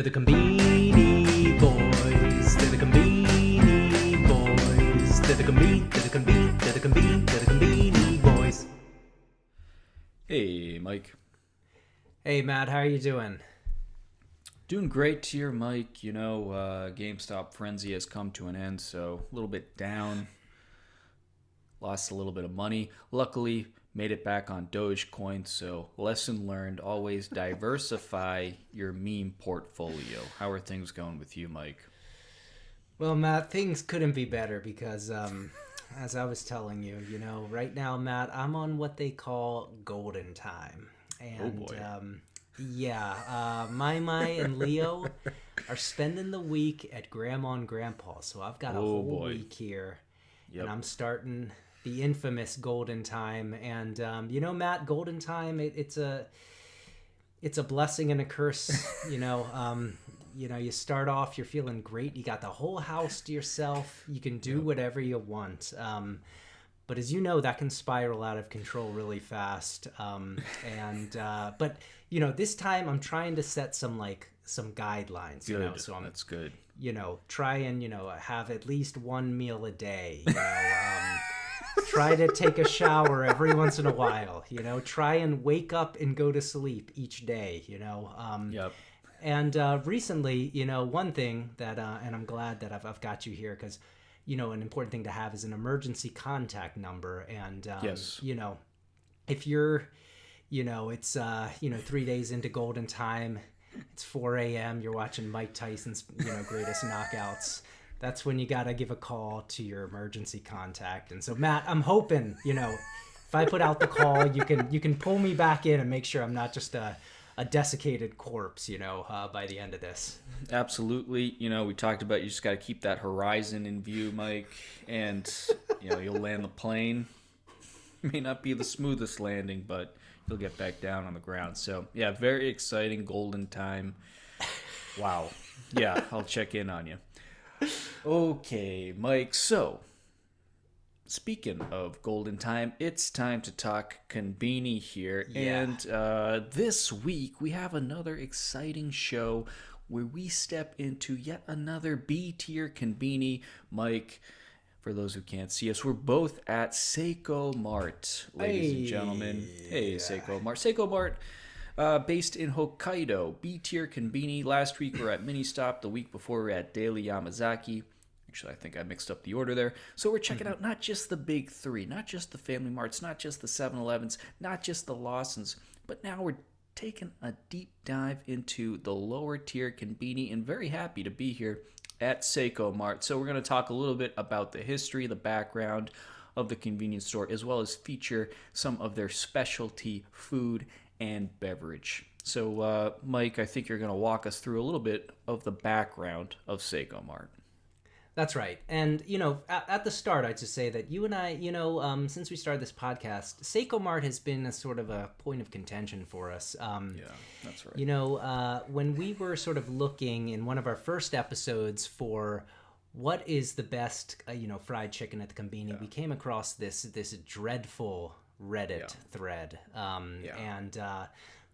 The Conbini boys, they're the Conbini boys, they're the Conbini boys. Hey, Mike. Hey, Matt, how are you doing? Doing great here, Mike. You know, GameStop frenzy has come to an end, so a little bit down. Lost a little bit of money. Luckily, made it back on Dogecoin, so lesson learned, always diversify your meme portfolio. How are things going with you, Mike? Well, Matt, things couldn't be better because, as I was telling you, right now, Matt, I'm on what they call golden time. And, Mai and Leo are spending the week at Grandma and Grandpa, so I've got a whole week here, and I'm starting the infamous golden time. And Matt, golden time, it's a blessing and a curse. You start off, you're feeling great, you got the whole house to yourself, you can do whatever you want, but as you know, that can spiral out of control really fast. But this time I'm trying to set some guidelines. Good. So That's good. Try and have at least one meal a day. Try to take a shower every once in a while. Try and wake up and go to sleep each day. And recently, one thing that, and I'm glad that I've got you here because, an important thing to have is an emergency contact number. And, if you're, it's, 3 days into golden time, it's 4 a.m., you're watching Mike Tyson's, greatest knockouts. That's when you got to give a call to your emergency contact. And so, Matt, I'm hoping, if I put out the call, you can pull me back in and make sure I'm not just a desiccated corpse, by the end of this. Absolutely. We talked about you just got to keep that horizon in view, Mike, and, you'll land the plane. May not be the smoothest landing, but you'll get back down on the ground. So, yeah, very exciting golden time. Wow. Yeah, I'll check in on you. Okay, Mike, so speaking of golden time, it's time to talk Conbini here. Yeah. And this week we have another exciting show where we step into yet another B-tier Conbini. Mike, for those who can't see us, we're both at Seicomart, ladies and gentlemen. Hey, Seicomart. Seicomart, based in Hokkaido. B-tier Conbini. Last week we were at Ministop. The week before we were at Daily Yamazaki. Actually, I think I mixed up the order there. So we're checking out not just the big three, not just the Family Marts, not just the 7-Elevens, not just the Lawsons, but now we're taking a deep dive into the lower tier Conbini, and very happy to be here at Seicomart. So we're going to talk a little bit about the history, the background of the convenience store, as well as feature some of their specialty food and beverage. So, Mike, I think you're going to walk us through a little bit of the background of Seicomart. That's right. And, at the start, I'd just say that you and I, since we started this podcast, Seicomart has been a sort of a point of contention for us. Yeah, that's right. When we were sort of looking in one of our first episodes for what is the best, fried chicken at the Conbini, we came across this dreadful Reddit thread. And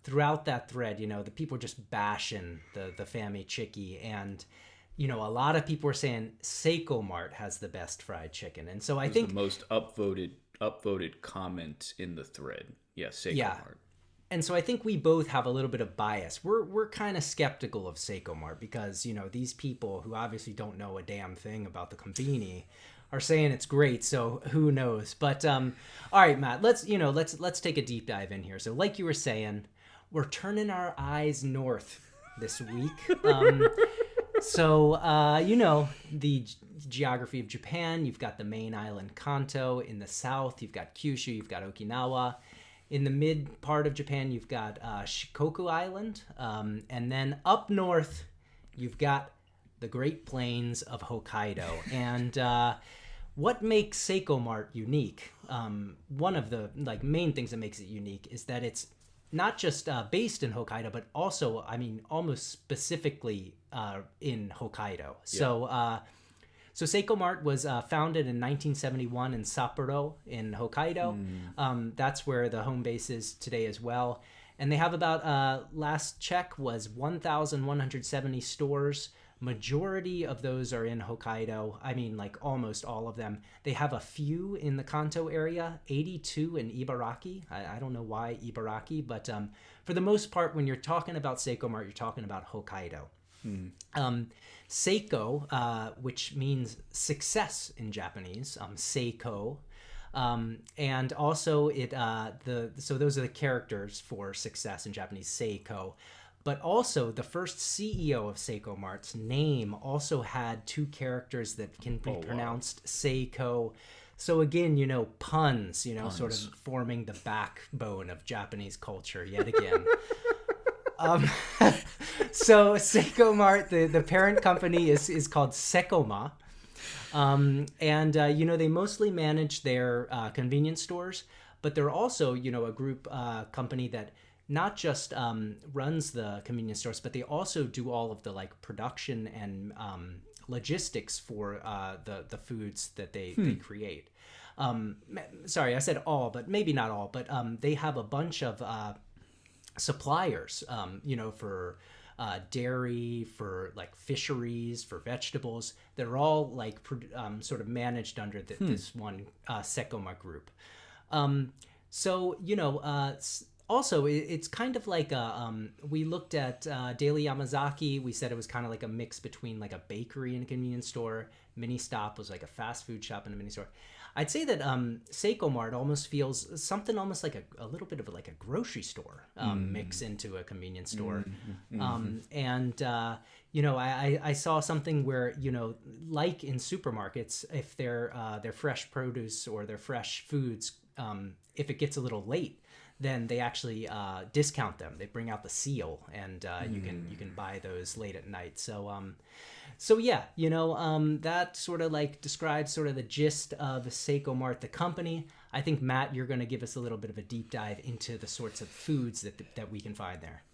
throughout that thread, the people were just bashing the Famichiki, and a lot of people were saying Seicomart has the best fried chicken. And so I think the most upvoted comment in the thread. Yeah, Seicomart. Yeah. And so I think we both have a little bit of bias. We're kind of skeptical of Seicomart because, these people who obviously don't know a damn thing about the Conbini are saying it's great, so who knows. But all right, Matt, let's take a deep dive in here. So like you were saying, we're turning our eyes north this week. So, the geography of Japan, you've got the main island Kanto. In the south, you've got Kyushu, you've got Okinawa. In the mid part of Japan, you've got Shikoku Island. And then up north, you've got the Great Plains of Hokkaido. And what makes Seicomart unique, one of the main things that makes it unique is that it's not just based in Hokkaido, but also, almost specifically in Hokkaido. Yeah. So Seicomart was founded in 1971 in Sapporo in Hokkaido. That's where the home base is today as well. And they have about, last check was 1,170 stores. Majority of those are in Hokkaido. I mean, like almost all of them. They have a few in the Kanto area, 82 in Ibaraki. I don't know why Ibaraki, but for the most part, when you're talking about Seicomart, you're talking about Hokkaido. Seiko, which means success in Japanese, Seiko. And also so those are the characters for success in Japanese, Seiko. But also the first CEO of Seikomart's name also had two characters that can be pronounced Seiko. So again, puns, sort of forming the backbone of Japanese culture yet again. So Seicomart, the parent company is called Seicoma. And they mostly manage their convenience stores, but they're also, a group company that not just runs the convenience stores, but they also do all of the like production and logistics for the foods that they create. Sorry, I said all, but maybe not all, but they have a bunch of suppliers, for dairy, for like fisheries, for vegetables. They're all like sort of managed under this one Seicoma group. Also, it's kind of like we looked at Daily Yamazaki. We said it was kind of like a mix between like a bakery and a convenience store. Ministop was like a fast food shop and a mini store. I'd say that Seicomart almost feels something almost like a little bit of like a grocery store mix into a convenience store. I saw something where, like in supermarkets, if their fresh produce or their fresh foods, if it gets a little late, then they actually discount them. They bring out the seal, and you can buy those late at night. So yeah, that sort of like describes sort of the gist of Seicomart, the company. I think, Matt, you're going to give us a little bit of a deep dive into the sorts of foods that we can find there.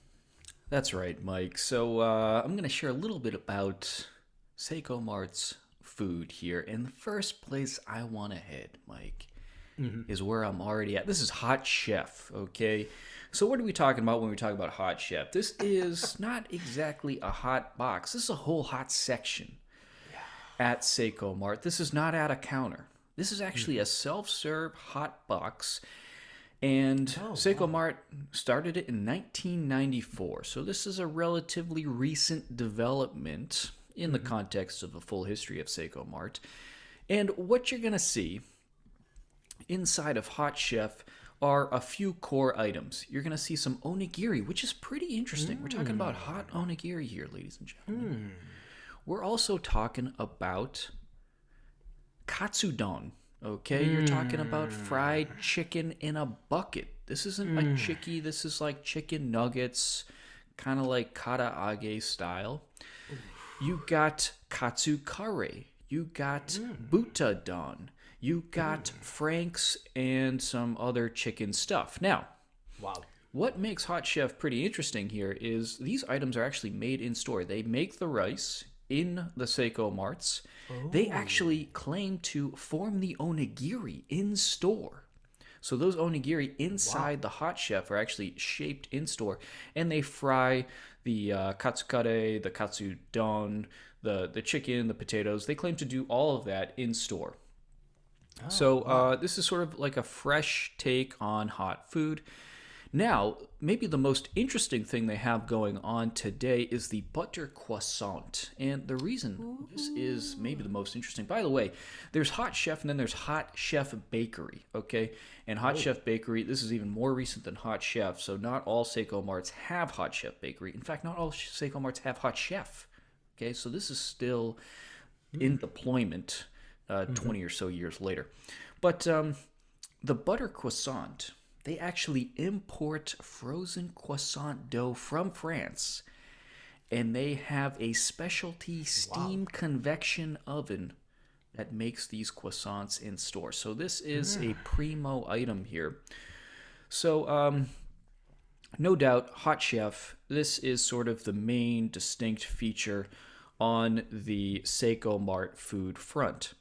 That's right, Mike. So I'm going to share a little bit about Seikomart's food here. And the first place I want to head, Mike, is where I'm already at. This is Hot Chef, okay? So what are we talking about when we talk about Hot Chef? This is not exactly a hot box. This is a whole hot section at Seicomart. This is not at a counter. This is actually a self-serve hot box. And Seicomart started it in 1994. So this is a relatively recent development in the context of a full history of Seicomart. And what you're going to see inside of Hot Chef are a few core items. You're going to see some onigiri, which is pretty interesting. We're talking about hot onigiri here, ladies and gentlemen. We're also talking about katsudon. Okay, you're talking about fried chicken in a bucket. This isn't a chiki. This is like chicken nuggets, kind of like karaage style. You got katsu kare. You got butadon. You got franks and some other chicken stuff. Now, what makes Hot Chef pretty interesting here is these items are actually made in store. They make the rice in the Seikomarts. They actually claim to form the onigiri in store. So those onigiri inside the Hot Chef are actually shaped in store, and they fry the katsukare, the katsudon, the chicken, the potatoes. They claim to do all of that in store. So this is sort of like a fresh take on hot food. Now, maybe the most interesting thing they have going on today is the butter croissant. And the reason this is maybe the most interesting, by the way, there's Hot Chef and then there's Hot Chef Bakery, okay? And Hot Chef Bakery, this is even more recent than Hot Chef, so not all Seikomarts have Hot Chef Bakery. In fact, not all Seikomarts have Hot Chef, okay? So this is still in deployment 20 or so years later. But the butter croissant, they actually import frozen croissant dough from France, and they have a specialty steam convection oven that makes these croissants in store. So this is a primo item here. So no doubt, Hot Chef, this is sort of the main distinct feature on the Seicomart food front.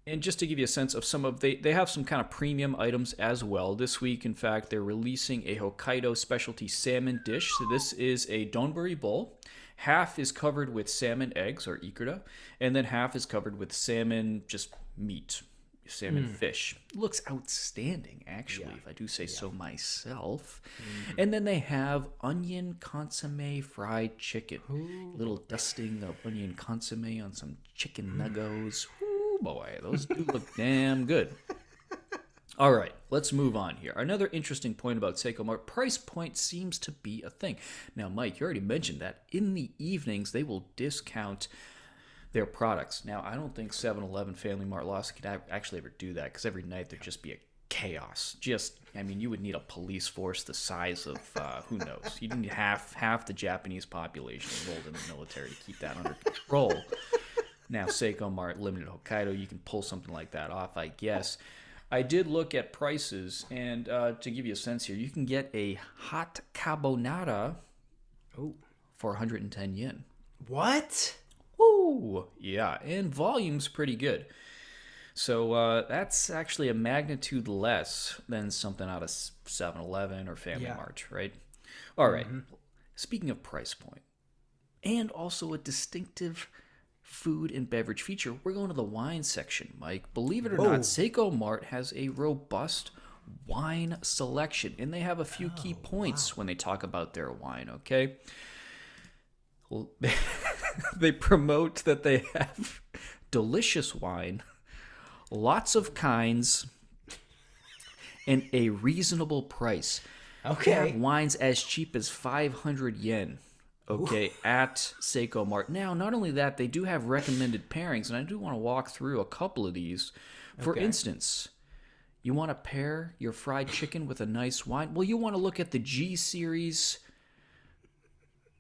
And just to give you a sense of some of they have some kind of premium items as well. This week, in fact, they're releasing a Hokkaido specialty salmon dish. So this is a donburi bowl. Half is covered with salmon eggs or ikura, and then half is covered with salmon just meat, salmon fish. Looks outstanding, actually, if I do say so myself. And then they have onion consomme fried chicken. Little dusting of onion consomme on some chicken nuggos. Boy, those do look damn good. All right, let's move on here. Another interesting point about Seicomart, price point seems to be a thing. Now, Mike, you already mentioned that in the evenings they will discount their products. Now, I don't think 7-Eleven, Family Mart, Lawson could actually ever do that because every night there'd just be a chaos. You would need a police force the size of, who knows? You'd need half the Japanese population enrolled in the military to keep that under control. Now, Seicomart, limited Hokkaido, you can pull something like that off, I guess. I did look at prices, and to give you a sense here, you can get a hot carbonara for 110 yen. What? Ooh, yeah, and volume's pretty good. So that's actually a magnitude less than something out of 7-Eleven or Family Mart, right? All right. Speaking of price point, and also a distinctive food and beverage feature, we're going to the wine section, Mike. Believe it or not, Seicomart has a robust wine selection, and they have a few key points when they talk about their wine, okay? Well, they promote that they have delicious wine, lots of kinds, and a reasonable price. Okay. They have wines as cheap as 500 yen. Okay, at Seicomart. Now, not only that, they do have recommended pairings, and I do want to walk through a couple of these. For instance, you want to pair your fried chicken with a nice wine? Well, you want to look at the G Series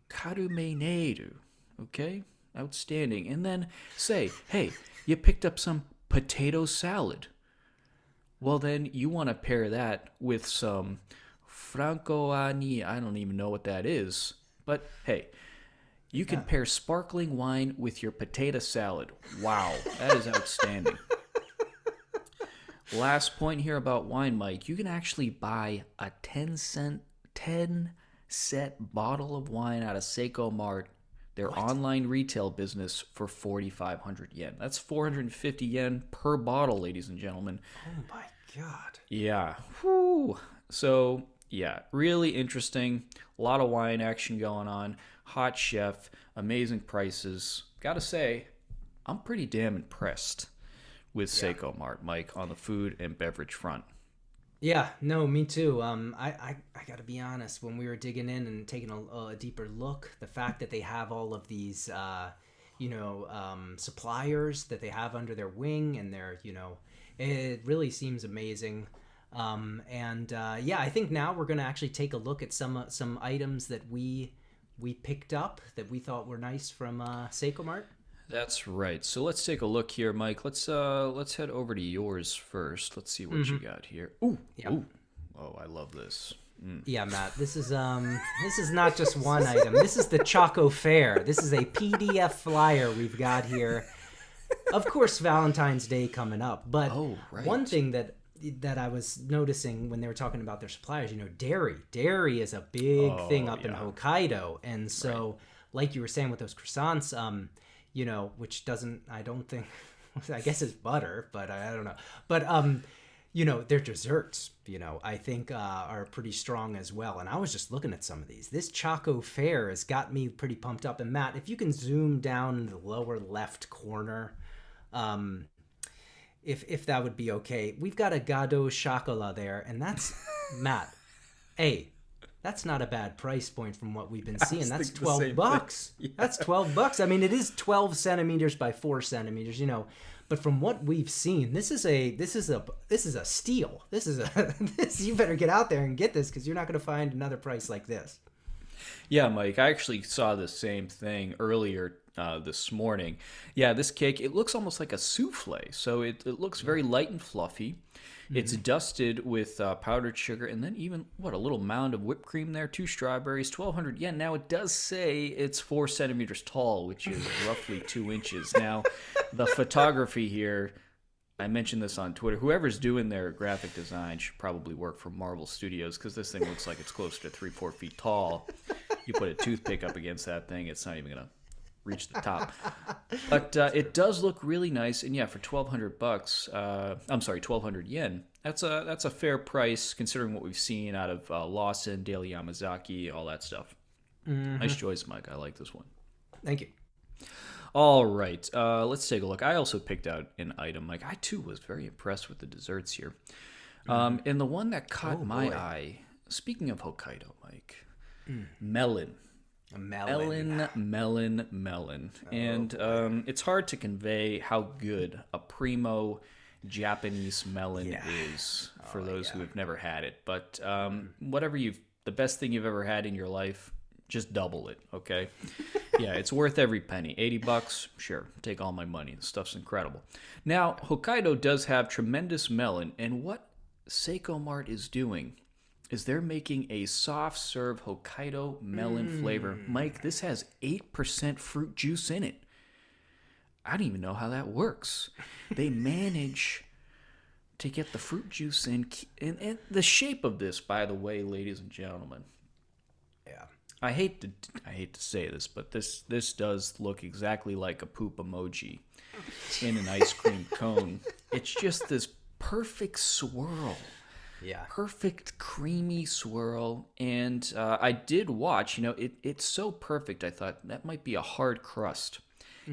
Karumeneru. Okay, outstanding. And then say, hey, you picked up some potato salad. Well, then you want to pair that with some Francoani. I don't even know what that is. But, hey, you can pair sparkling wine with your potato salad. Wow, that is outstanding. Last point here about wine, Mike. You can actually buy a 10-set bottle of wine out of Seicomart, their online retail business, for 4,500 yen. That's 450 yen per bottle, ladies and gentlemen. Oh, my God. Yeah. Whew. So, yeah, really interesting. A lot of wine action going on. Hot chef, amazing prices. Gotta say, I'm pretty damn impressed with Seicomart, Mike, on the food and beverage front. Yeah, no, me too. I gotta be honest. When we were digging in and taking a deeper look, the fact that they have all of these, suppliers that they have under their wing, and it really seems amazing. I think now we're going to actually take a look at some items that we picked up that we thought were nice from Seicomart. That's right. So let's take a look here, Mike. Let's head over to yours first. Let's see what you got here. Ooh, ooh. Oh, I love this. Yeah, Matt. This is not just one item. This is the Choco Fair. This is a PDF flyer we've got here. Of course, Valentine's Day coming up, but one thing that I was noticing when they were talking about their suppliers, dairy. Dairy is a big thing up in Hokkaido. And so, like you were saying with those croissants, which I don't think, I guess it's butter, but I don't know. But, their desserts, I think are pretty strong as well. And I was just looking at some of these. This Choco Fair has got me pretty pumped up. And Matt, if you can zoom down in the lower left corner, if that would be okay. We've got a Gado Chocolat there, and that's, Matt, that's not a bad price point from what we've been seeing. That's $12. Yeah. That's $12. I mean, it is 12 centimeters by 4 centimeters, but from what we've seen, this is a steal. You better get out there and get this, because you're not going to find another price like this. Yeah, Mike, I actually saw the same thing earlier this morning. Yeah, this cake, it looks almost like a souffle. So it looks very light and fluffy. It's dusted with powdered sugar, and then even, a little mound of whipped cream there, 2 strawberries, 1,200 yen. Now, it does say it's 4 centimeters tall, which is roughly 2 inches. Now, the photography here, I mentioned this on Twitter. Whoever's doing their graphic design should probably work for Marvel Studios because this thing looks like it's closer to 3-4 feet tall. You put a toothpick up against that thing, it's not even gonna reach the top. But it does look really nice, and yeah, for $1,200, I'm sorry, 1,200 yen. That's a fair price considering what we've seen out of Lawson, Daily Yamazaki, all that stuff. Nice choice, Mike. I like this one. Thank you. All right, let's take a look. I also picked out an item. Like, I too was very impressed with the desserts here. And the one that caught my eye, speaking of Hokkaido, Mike, melon. A melon. Melon. And it's hard to convey how good a primo Japanese melon is for those who have never had it. But the best thing you've ever had in your life, just double it, okay? Yeah, it's worth every penny. $80, sure, take all my money. The stuff's incredible. Now, Hokkaido does have tremendous melon, and what Seicomart is doing is they're making a soft serve Hokkaido melon flavor. Mike, this has 8% fruit juice in it. I don't even know how that works. They manage to get the fruit juice in, and the shape of this, by the way, ladies and gentlemen. Yeah. I hate to say this, but this does look exactly like a poop emoji in an ice cream cone. It's just this perfect swirl. Yeah. Perfect creamy swirl. And I did watch, it's so perfect. I thought that might be a hard crust,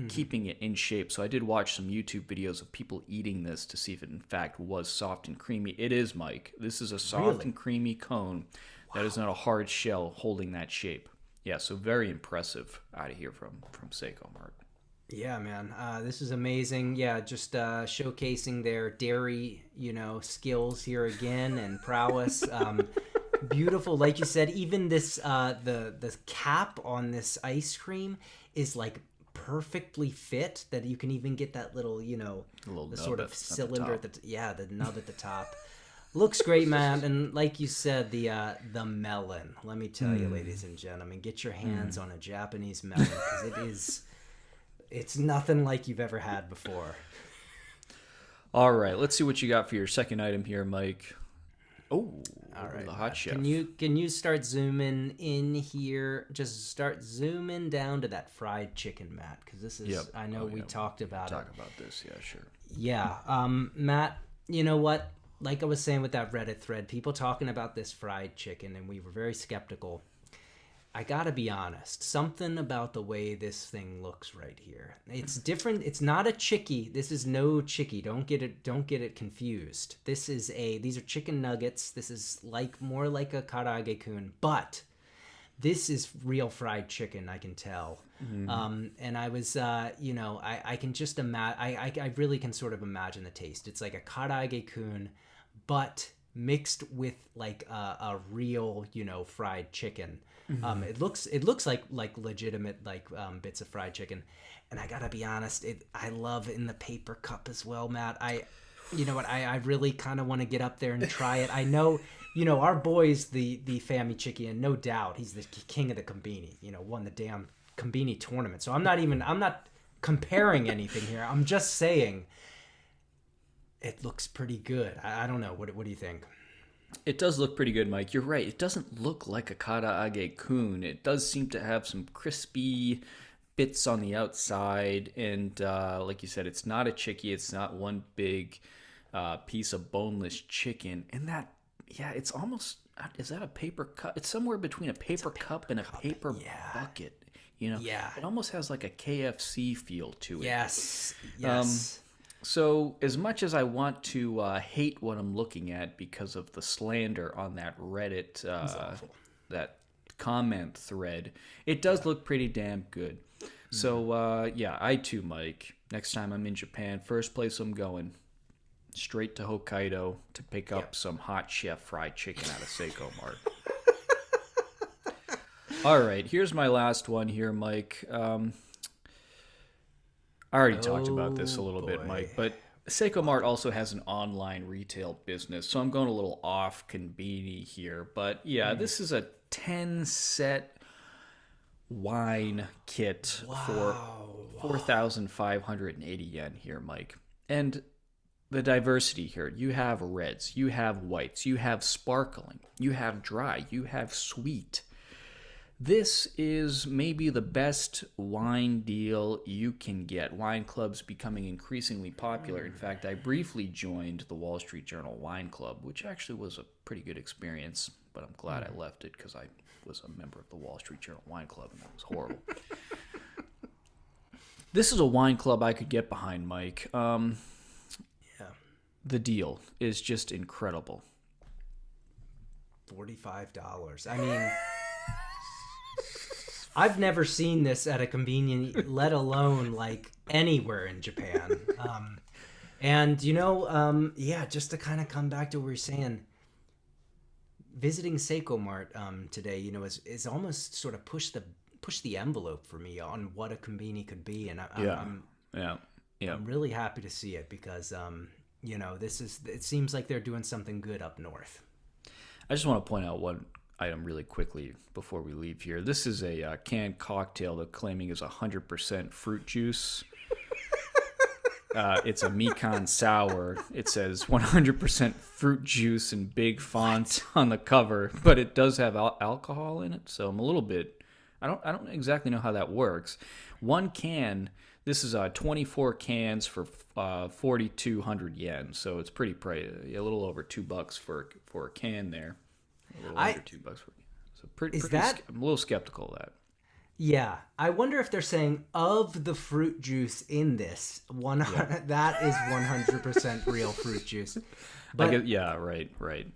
keeping it in shape. So I did watch some YouTube videos of people eating this to see if it in fact was soft and creamy. It is, Mike. This is a soft and creamy cone. That is not a hard shell holding that shape. Yeah, so very impressive out of here from Seicomart. Yeah, man. This is amazing. Yeah, just showcasing their dairy, skills here again and prowess. Beautiful. Like you said, even this, the cap on this ice cream is like perfectly fit that you can even get that little, the sort of cylinder at the nub at the top. Looks great, man, and like you said, the melon. Let me tell you, ladies and gentlemen, get your hands on a Japanese melon because it's nothing like you've ever had before. All right, let's see what you got for your second item here, Mike. Oh, all right, the hot chef. Can you start zooming in here? Just start zooming down to that fried chicken, Matt, because this is. Yep. I know we talked about it. Talk about this, yeah, sure. Yeah, Matt. You know what? Like I was saying with that Reddit thread, people talking about this fried chicken, and we were very skeptical. I gotta be honest, something about the way this thing looks right here. It's different. It's not a Chiki. This is no Chiki. Don't get it confused. These are chicken nuggets. This is more like a karaage-kun, but this is real fried chicken, I can tell. And I was, I can just imagine, I really can sort of imagine the taste. It's like a karaage-kun, but mixed with like a real, fried chicken. It looks like legitimate bits of fried chicken, and I gotta be honest, I love in the paper cup as well, Matt. You know what? I really kind of want to get up there and try it. I know, our boy's the Famichiki, and no doubt he's the king of the Conbini. Won the damn Conbini tournament. So I'm not comparing anything here. I'm just saying it looks pretty good. I don't know. What do you think? It does look pretty good, Mike. You're right. It doesn't look like a karaage-kun. It does seem to have some crispy bits on the outside. And like you said, it's not a Chiki. It's not one big piece of boneless chicken. And it's almost, is that a paper cup? It's somewhere between a paper cup and a paper bucket. Yeah. It almost has like a KFC feel to it. Yes. So as much as I want to hate what I'm looking at because of the slander on that Reddit, that comment thread, it does look pretty damn good. So, I too, Mike, next time I'm in Japan, first place I'm going, straight to Hokkaido to pick up some hot chef fried chicken out of Seicomart. All right, here's my last one here, Mike. I already talked about this a little bit, Mike, but Seicomart also has an online retail business, so I'm going a little off Conbini here. But yeah, this is a 10-set wine kit for 4,580 yen here, Mike. And the diversity here. You have reds, you have whites, you have sparkling, you have dry, you have sweet. This is maybe the best wine deal you can get. Wine clubs becoming increasingly popular. In fact, I briefly joined the Wall Street Journal Wine Club, which actually was a pretty good experience, but I'm glad I left it because I was a member of the Wall Street Journal Wine Club, and that was horrible. This is a wine club I could get behind, Mike. The deal is just incredible. $45. I mean, I've never seen this at a convenience, let alone like anywhere in Japan. And just to kind of come back to what we were saying, visiting Seicomart today, is almost sort of push the envelope for me on what a conveni could be, and I'm really happy to see it because it seems like they're doing something good up north. I just want to point out one item really quickly before we leave here. This is a canned cocktail that claiming is 100% fruit juice. It's a Mikan sour. It says 100% fruit juice in big font on the cover, but it does have alcohol in it. So I'm a little bit. I don't exactly know how that works. One can. This is 24 cans for 4,200 yen. So it's pretty pricey. A little over $2 for a can there. A little under $2 for a can. So pretty. I'm a little skeptical of that. Yeah, I wonder if they're saying of the fruit juice in this, that is 100% real fruit juice. But right.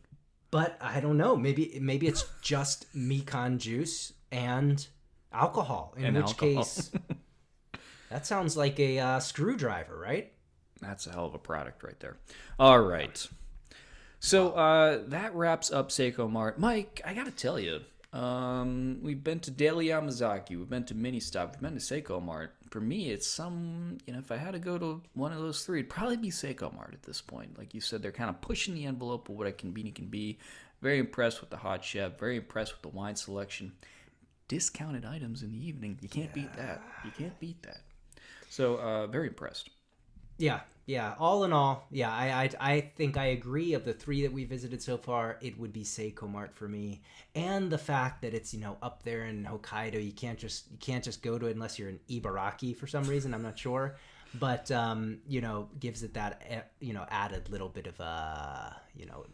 But I don't know. Maybe it's just Mikan juice and alcohol. In which case, that sounds like a screwdriver, right? That's a hell of a product right there. All right. So that wraps up Seicomart. Mike, I got to tell you. We've been to Daily Yamazaki, we've been to Ministop, we've been to Seicomart. For me, it's if I had to go to one of those three, it'd probably be Seicomart at this point. Like you said, they're kind of pushing the envelope of what a conveni can be. Very impressed with the hot chef, very impressed with the wine selection. Discounted items in the evening, you can't beat that. You can't beat that. So, very impressed. Yeah. All in all, I think I agree. Of the three that we visited so far, it would be Seicomart for me. And the fact that it's up there in Hokkaido, you can't just go to it unless you're in Ibaraki for some reason. I'm not sure, but gives it that added little bit of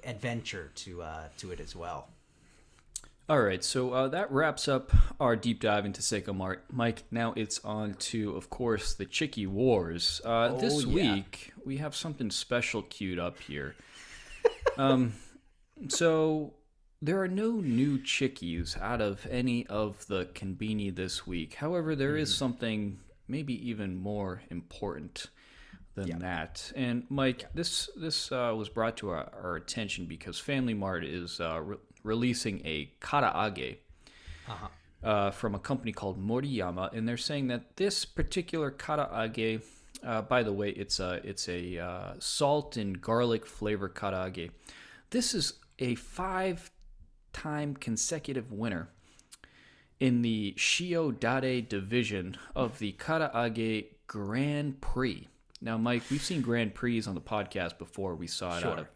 adventure to it as well. All right, so that wraps up our deep dive into Seicomart. Mike, now it's on to, of course, the Chiki Wars. This week, we have something special queued up here. So there are no new Chikis out of any of the Conbini this week. However, there is something maybe even more important than that. And Mike, this was brought to our attention because Family Mart is releasing a karaage from a company called Moriyama, and they're saying that this particular karaage, by the way, it's a salt and garlic flavor karaage. This is a 5-time consecutive winner in the Shio Dare division of the karaage Grand Prix. Now, Mike, we've seen Grand Prix on the podcast before. We saw it out of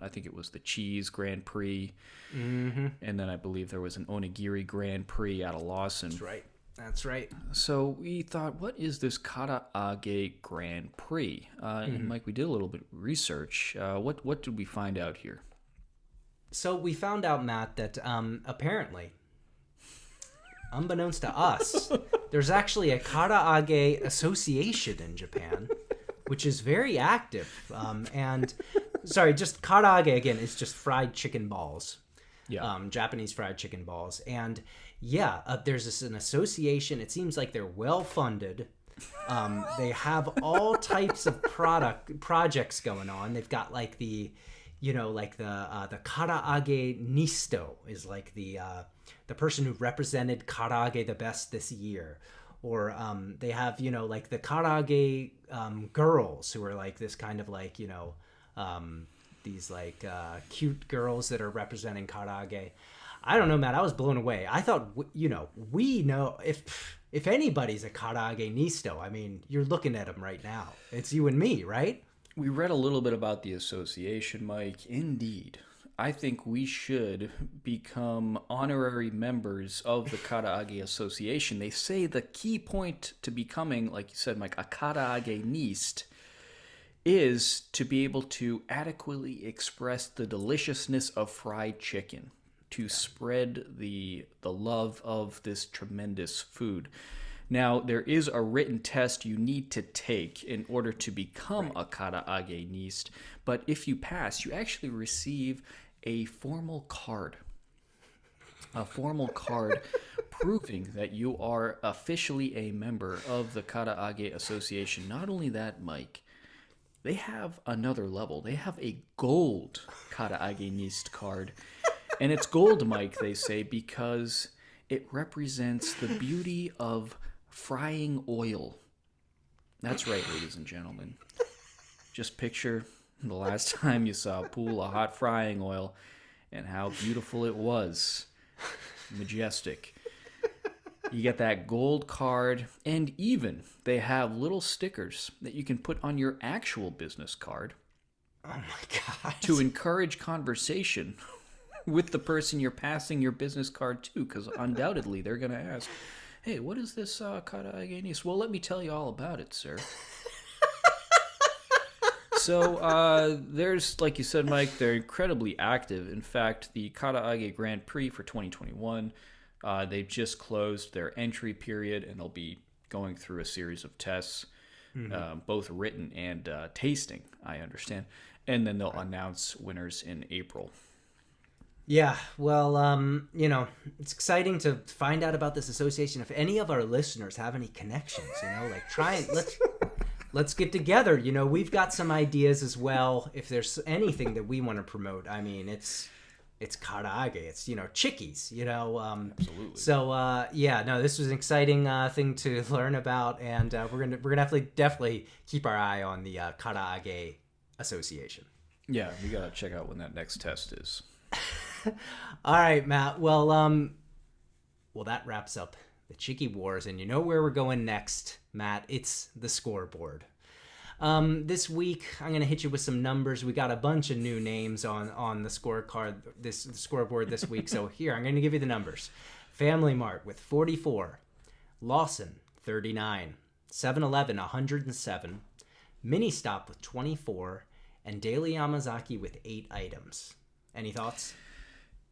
I think it was the Cheese Grand Prix. Mm-hmm. And then I believe there was an Onigiri Grand Prix out of Lawson. That's right. So we thought, what is this karaage Grand Prix? And Mike, we did a little bit of research. What did we find out here? So we found out, Matt, that apparently, unbeknownst to us, there's actually a karaage association in Japan, which is very active. Just karaage, again, is just fried chicken balls. Yeah. Japanese fried chicken balls. And there's an association. It seems like they're well-funded. They have all types of projects going on. They've got like the karaage nisto is like the person who represented karaage the best this year. Or they have, like the karaage girls who are like this kind of like, these like cute girls that are representing karaage. I don't know, Matt. I was blown away. I thought, we know if anybody's a karaage nisto, I mean, you're looking at them right now. It's you and me, right? We read a little bit about the association, Mike. Indeed. I think we should become honorary members of the Karaage Association. They say the key point to becoming, like you said, Mike, a Karaage nist is to be able to adequately express the deliciousness of fried chicken, to spread the love of this tremendous food. Now, there is a written test you need to take in order to become a Karaage nist, but if you pass, you actually receive a formal card. A formal card proving that you are officially a member of the Karaage Association. Not only that, Mike, they have another level. They have a gold Karaage nist card. And it's gold, Mike, they say, because it represents the beauty of frying oil. That's right, ladies and gentlemen. Just picture the last time you saw a pool of hot frying oil and how beautiful it was. Majestic. You get that gold card, and even they have little stickers that you can put on your actual business card. Oh my God. To encourage conversation with the person you're passing your business card to, because undoubtedly they're going to ask, hey, what is this Karaage nist? Well, let me tell you all about it, sir. So there's, like you said, Mike, they're incredibly active. In fact, the Karaage Grand Prix for 2021, they've just closed their entry period, and they'll be going through a series of tests, both written and tasting, I understand. And then they'll announce winners in April. Yeah, well, it's exciting to find out about this association. If any of our listeners have any connections, like try and let's get together. We've got some ideas as well. If there's anything that we want to promote, I mean, it's karaage, it's Chikis, Absolutely. So this was an exciting thing to learn about, and we're gonna definitely keep our eye on the Karaage Association. Yeah, we gotta check out when that next test is. All right, Matt. Well, that wraps up the Chiki Wars, and you know where we're going next, Matt. It's the scoreboard. This week, I'm going to hit you with some numbers. We got a bunch of new names on the scorecard, the scoreboard this week. So here, I'm going to give you the numbers. Family Mart with 44, Lawson 39, 7-Eleven 107, Ministop with 24, and Daily Yamazaki with 8 items. Any thoughts?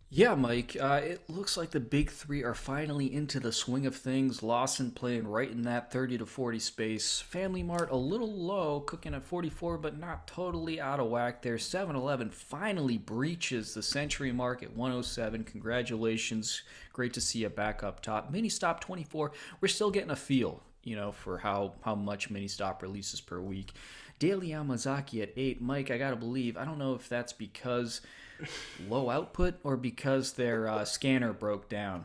Yeah, Mike, it looks like the big three are finally into the swing of things. Lawson playing right in that 30 to 40 space. Family Mart a little low, cooking at 44, but not totally out of whack there. 7-Eleven finally breaches the century mark at 107. Congratulations. Great to see you back up top. Ministop 24. We're still getting a feel, for how much Ministop releases per week. Daily Yamazaki at 8. Mike, I gotta believe, I don't know if that's because low output or because their scanner broke down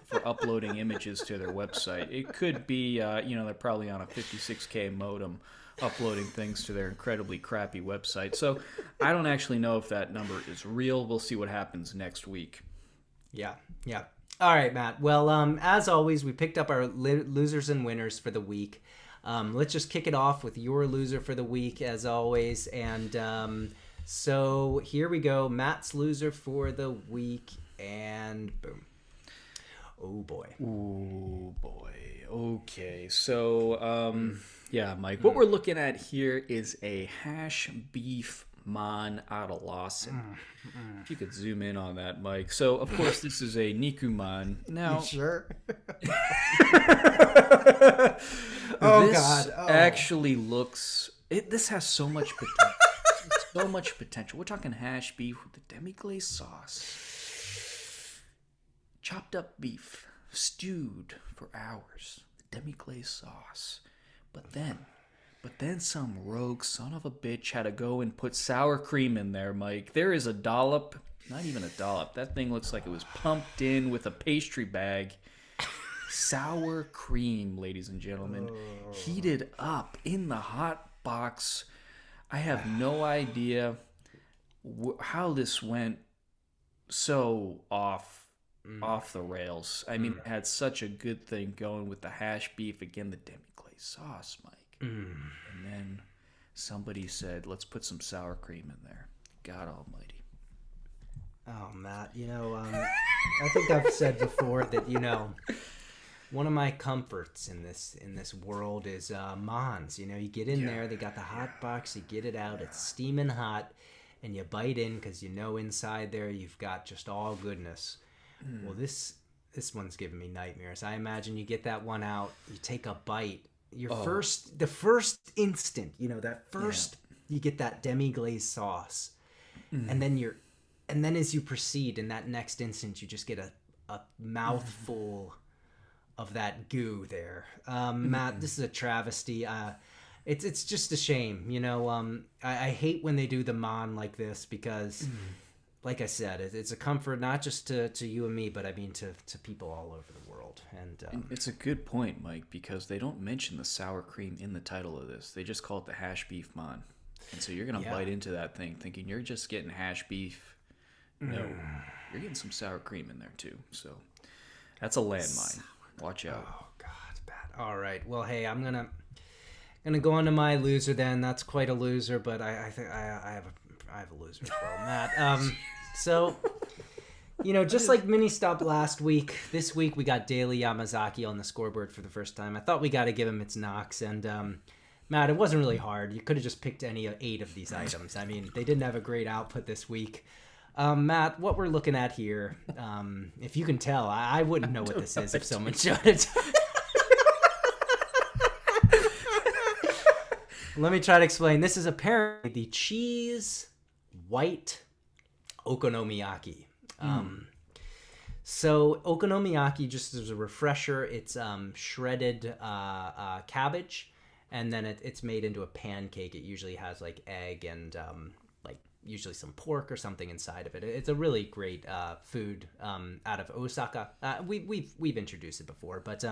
for uploading images to their website. It could be, they're probably on a 56K modem uploading things to their incredibly crappy website. So I don't actually know if that number is real. We'll see what happens next week. Yeah. All right, Matt. Well, as always, we picked up our losers and winners for the week. Let's just kick it off with your loser for the week, as always. And so here we go. Matt's loser for the week, and boom. Oh, boy. Ooh, boy. Okay. So, Mike, what we're looking at here is a hash beef man out of Lawson. If you could zoom in on that, Mike. So, of course, this is a Nikuman. Now, You sure? This actually looks... This has so much potential. So much potential. We're talking hash beef with the demi-glace sauce. Chopped up beef. Stewed for hours. The demi-glace sauce. But then some rogue son of a bitch had to go and put sour cream in there, Mike. There is a dollop. Not even a dollop. That thing looks like it was pumped in with a pastry bag. Sour cream, ladies and gentlemen. Heated up in the hot box. I have no idea how this went so off the rails. I mean, it had such a good thing going with the hash beef. Again, the demi-glace sauce, Mike. And then somebody said, let's put some sour cream in there. God almighty. Oh, Matt, I think I've said before that, one of my comforts in this world is Mons. You get in there, they got the hot box, you get it out, it's steaming hot, and you bite in because inside there you've got just all goodness. Well, this one's giving me nightmares. I imagine you get that one out, you take a bite, the first instant, you get that demi-glaze sauce, and then as you proceed in that next instant, you just get a mouthful of that goo there. Matt, this is a travesty. It's just a shame, I hate when they do the mon like this because, like I said, it's a comfort not just to you and me, but I mean to people all over the world. And it's a good point, Mike, because they don't mention the sour cream in the title of this. They just call it the hash beef mon. And so you're going to bite into that thing thinking you're just getting hash beef. No, you're getting some sour cream in there too. So that's a landmine. Watch out. Oh God, it's bad. All right. Well, hey, I'm gonna go on to my loser then. That's quite a loser, but I think I have a loser as well, Matt. So just like Ministop last week, this week we got Daily Yamazaki on the scoreboard for the first time. I thought we got to give him its knocks, and Matt, it wasn't really hard. You could have just picked any 8 of these items. I mean, they didn't have a great output this week. Matt, what we're looking at here, if you can tell, I wouldn't know what this is if someone showed it. Let me try to explain. This is apparently the cheese white okonomiyaki. So okonomiyaki, just as a refresher, it's shredded cabbage, and then it's made into a pancake. It usually has like egg and usually some pork or something inside of it. It's a really great food out of Osaka. We've introduced it before, but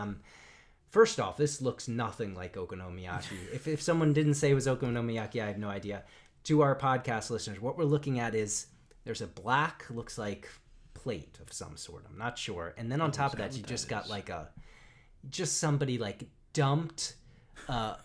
first off, this looks nothing like okonomiyaki. If someone didn't say it was okonomiyaki, I have no idea. To our podcast listeners, what we're looking at is there's a black, looks like plate of some sort. I'm not sure. And then on top of that, you just got like somebody like dumped a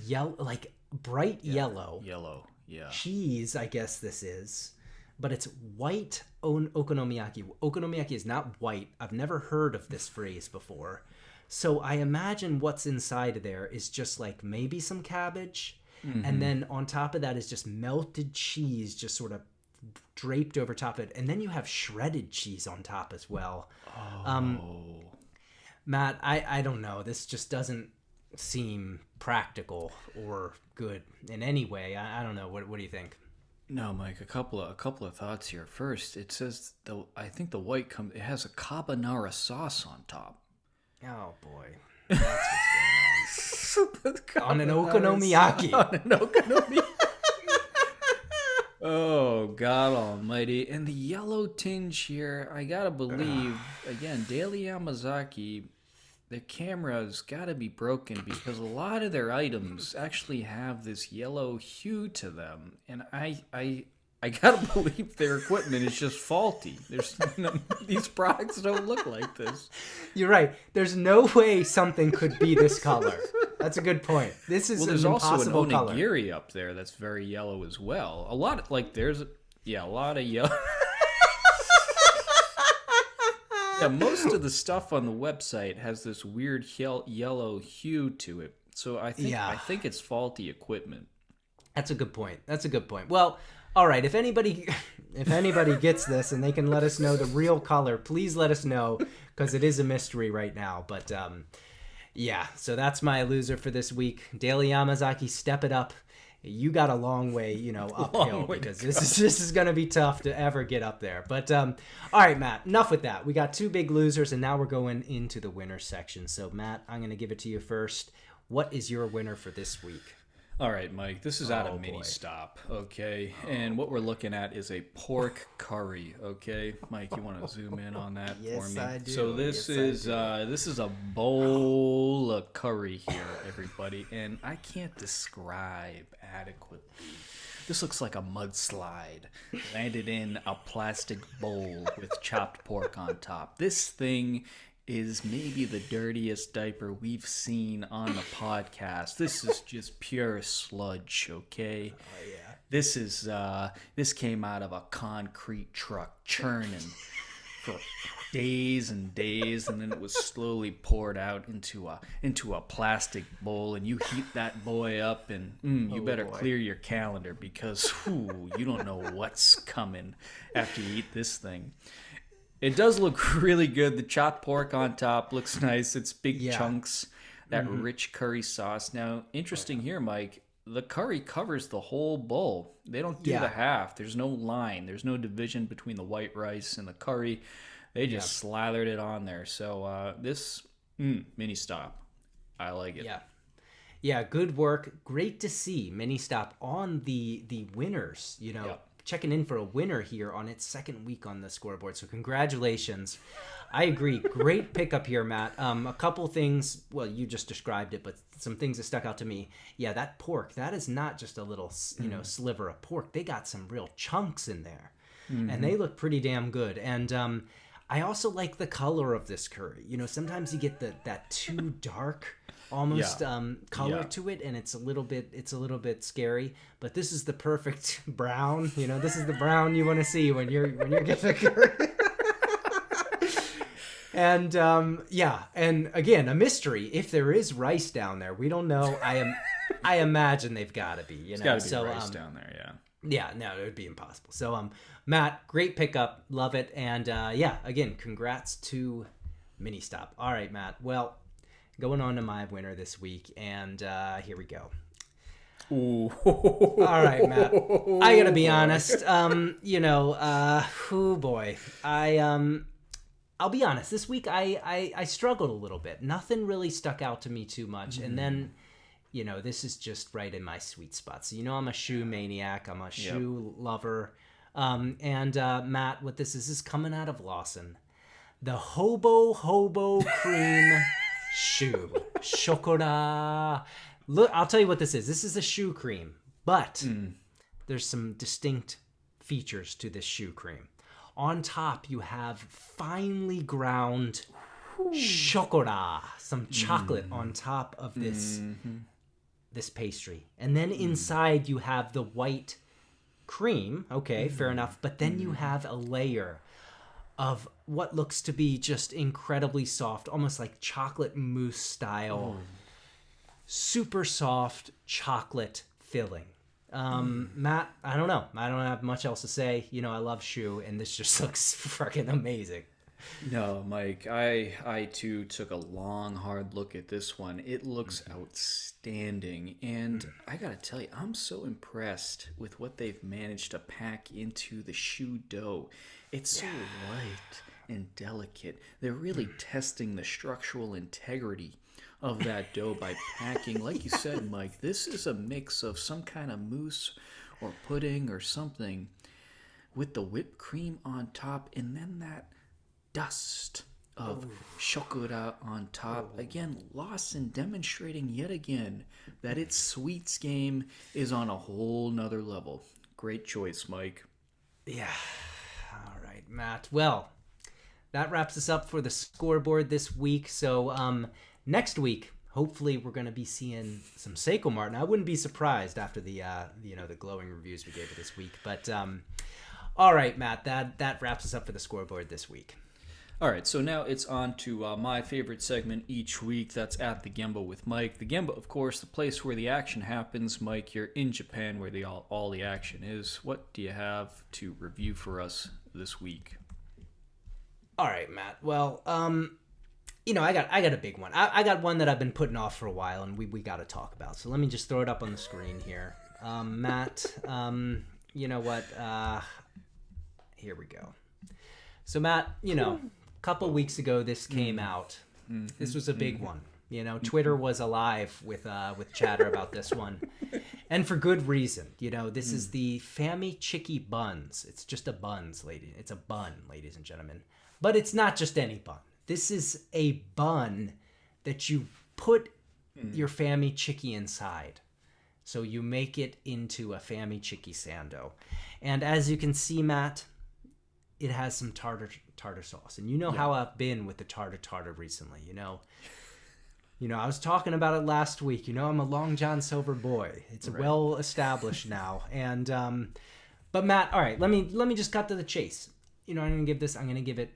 yellow, like bright yellow. Yellow. Yeah. Cheese, I guess this is, but it's white okonomiyaki. Okonomiyaki is not white. I've never heard of this phrase before. So I imagine what's inside of there is just like maybe some cabbage, and then on top of that is just melted cheese just sort of draped over top of it. And then you have shredded cheese on top as well. Matt, I don't know. This just doesn't seem practical or good in any way. I don't know. What do you think? No, Mike. A couple of thoughts here. First, it says I think the white it has a carbonara sauce on top. Oh boy, that's what's going on. On an okonomiyaki. On an okonomiyaki. Oh God Almighty! And the yellow tinge here, I gotta believe again. Daily Yamazaki. The camera's got to be broken because a lot of their items actually have this yellow hue to them, and I gotta believe their equipment is just faulty. There's these products don't look like this. You're right. There's no way something could be this color. That's a good point. This is there's an also an impossible color. onigiri up there that's very yellow as well. A lot of a lot of yellow. Yeah, most of the stuff on the website has this weird yellow hue to it. So I think it's faulty equipment. That's a good point. Well, all right. If anybody gets this and they can let us know the real color, please let us know because it is a mystery right now. But yeah, so that's my loser for this week. Daily Yamazaki, step it up. You got a long way, uphill because this is going to be tough to ever get up there. But all right, Matt, enough with that. We got 2 big losers, and now we're going into the winner section. So, Matt, I'm going to give it to you first. What is your winner for this week? All right, Mike, this is out of Ministop, okay? And what we're looking at is a pork curry, okay? Mike, you want to zoom in on that for me? Yes, I do. So this is a bowl of curry here, everybody, and I can't describe adequately. This looks like a mudslide landed in a plastic bowl with chopped pork on top. This thing is maybe the dirtiest diaper we've seen on the podcast. This is just pure sludge, okay? Oh yeah. This came out of a concrete truck churning for days and days, and then it was slowly poured out into a plastic bowl, and you heat that boy up, and you better clear your calendar, because you don't know what's coming after you eat this thing. It does look really good. The chopped pork on top looks nice. It's big chunks, that rich curry sauce. Now, interesting here, Mike, the curry covers the whole bowl. They don't do the half. There's no line. There's no division between the white rice and the curry. They just slathered it on there. So this Ministop, I like it. Yeah, good work. Great to see Ministop on the winners, checking in for a winner here on its second week on the scoreboard. So congratulations. I agree. Great pickup here, Matt. A couple things, well, you just described it, but some things that stuck out to me. Yeah, that pork, that is not just a little, sliver of pork. They got some real chunks in there, and they look pretty damn good. And I also like the color of this curry. Sometimes you get that too dark almost color to it, and it's a little bit scary. But this is the perfect brown. This is the brown you want to see when you're getting a curry. And and again, a mystery. If there is rice down there, we don't know. I imagine they've got to be. There's got to be rice down there. Yeah. Yeah, no, it would be impossible. So, Matt, great pickup. Love it. And, again, congrats to Ministop. All right, Matt. Well, going on to my winner this week, and here we go. Ooh. All right, Matt. I got to be honest. Oh, boy. I'll be honest. This week, I struggled a little bit. Nothing really stuck out to me too much. And then... this is just right in my sweet spot. So, I'm a shoe maniac. I'm a shoe lover. Matt, what this is coming out of Lawson. The Hobo Cream Shoe. Chocolat. Look, I'll tell you what this is. This is a shoe cream. But there's some distinct features to this shoe cream. On top, you have finely ground chocolat. Some chocolate on top of this... this pastry, and then inside you have the white cream. Okay, fair enough. But then you have a layer of what looks to be just incredibly soft, almost like chocolate mousse style, super soft chocolate filling. Matt, I don't know. I don't have much else to say. I love shoe, and this just looks freaking amazing. No, Mike, I too took a long, hard look at this one. It looks outstanding. And I gotta tell you, I'm so impressed with what they've managed to pack into the shoe dough. It's so light and delicate. They're really testing the structural integrity of that dough by packing. Like you said, Mike, this is a mix of some kind of mousse or pudding or something with the whipped cream on top, and then that dust of chocolate on top. Again, Lawson demonstrating yet again that its sweets game is on a whole nother level. Great choice, Mike. Yeah. All right, Matt. Well, that wraps us up for the scoreboard this week. So next week, hopefully we're going to be seeing some Seicomart. And I wouldn't be surprised after the the glowing reviews we gave it this week. But all right, Matt, that wraps us up for the scoreboard this week. All right, so now it's on to my favorite segment each week. That's At the Genba with Mike. The Genba, of course, the place where the action happens. Mike, you're in Japan where all the action is. What do you have to review for us this week? All right, Matt. Well, I got a big one. I got one that I've been putting off for a while, and we got to talk about. So let me just throw it up on the screen here. Matt, you know what? Here we go. So, Matt, couple weeks ago this came out. This was a big one. Twitter was alive with chatter about this one, and for good reason. This is the Famichiki buns. It's just a buns, lady. It's a bun, ladies and gentlemen. But it's not just any bun. This is a bun that you put your Famichiki inside. So you make it into a Famichiki sando. And as you can see, Matt, it has some tartar sauce. And you know how I've been with the tartar recently, you know. You know, I was talking about it last week. You know, I'm a Long John Silver boy. It's well established now. And but Matt, all right, let me just cut to the chase. You know, I'm going to give it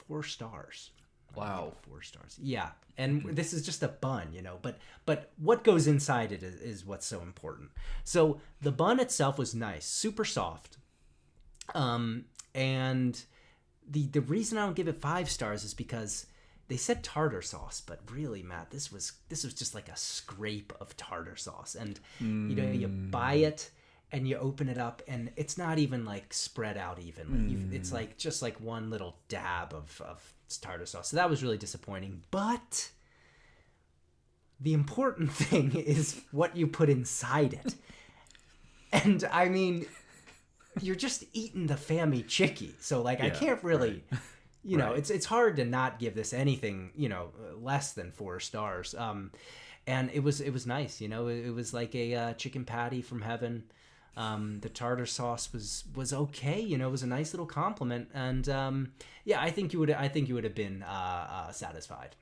4 stars. Wow. 4 stars. Yeah. And this is just a bun, you know, but what goes inside it is what's so important. So the bun itself was nice, super soft. And the reason I don't give it 5 stars is because they said tartar sauce, but really, Matt, this was just like a scrape of tartar sauce. And you know, you buy it and you open it up and it's not even like spread out evenly. It's like just like one little dab of tartar sauce. So that was really disappointing. But the important thing is what you put inside it. And I mean, you're just eating the Famichiki. So like, I can't really, you know, it's hard to not give this anything, you know, less than 4 stars. And it was nice, you know, it was like a chicken patty from heaven. The tartar sauce was okay, you know, it was a nice little compliment. And I think you would have been satisfied.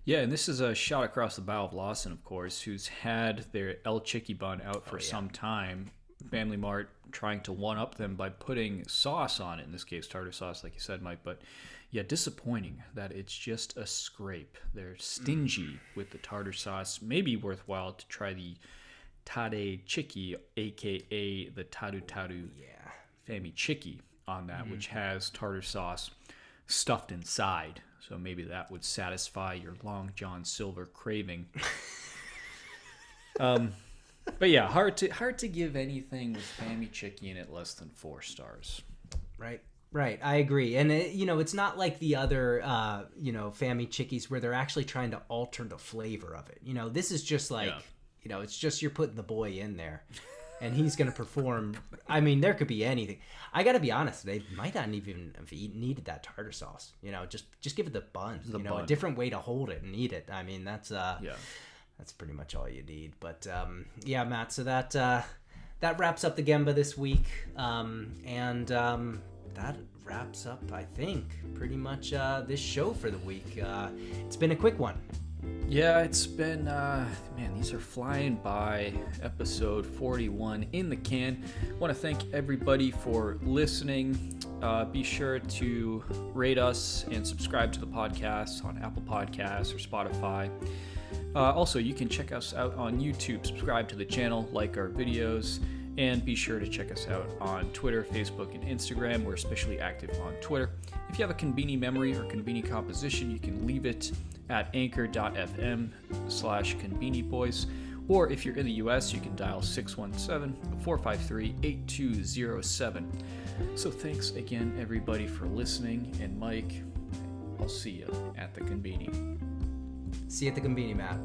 Yeah, and this is a shot across the bow of Lawson, of course, who's had their El Chiki bun out for some time. Family Mart trying to one-up them by putting sauce on it, in this case tartar sauce, like you said, Mike. But yeah, disappointing that it's just a scrape. They're stingy with the tartar sauce. Maybe worthwhile to try the Tade Chiki, a.k.a. the Taru Famichiki on that, which has tartar sauce stuffed inside. So maybe that would satisfy your Long John Silver craving. But yeah, hard to give anything with Famichiki in it less than 4 stars. Right. I agree. And you know, it's not like the other you know, Famichikis where they're actually trying to alter the flavor of it. You know, this is just like, you know, it's just you're putting the boy in there and he's going to perform. I mean, there could be anything. I got to be honest, they might not even have needed that tartar sauce. You know, just give it the bun. A different way to hold it and eat it. I mean, that's pretty much all you need. But yeah, Matt, so that wraps up the Genba this week. And that wraps up, I think, pretty much this show for the week. It's been a quick one. Yeah, it's been, man, these are flying by. Episode 41 in the can. I want to thank everybody for listening. Be sure to rate us and subscribe to the podcast on Apple Podcasts or Spotify. Also, you can check us out on YouTube, subscribe to the channel, like our videos, and be sure to check us out on Twitter, Facebook, and Instagram. We're especially active on Twitter. If you have a Conbini memory or Conbini composition, you can leave it at anchor.fm/Conbini Boys. Or if you're in the US, you can dial 617-453-8207. So thanks again, everybody, for listening. And Mike, I'll see you at the Conbini. See you at the Conbini, Matt.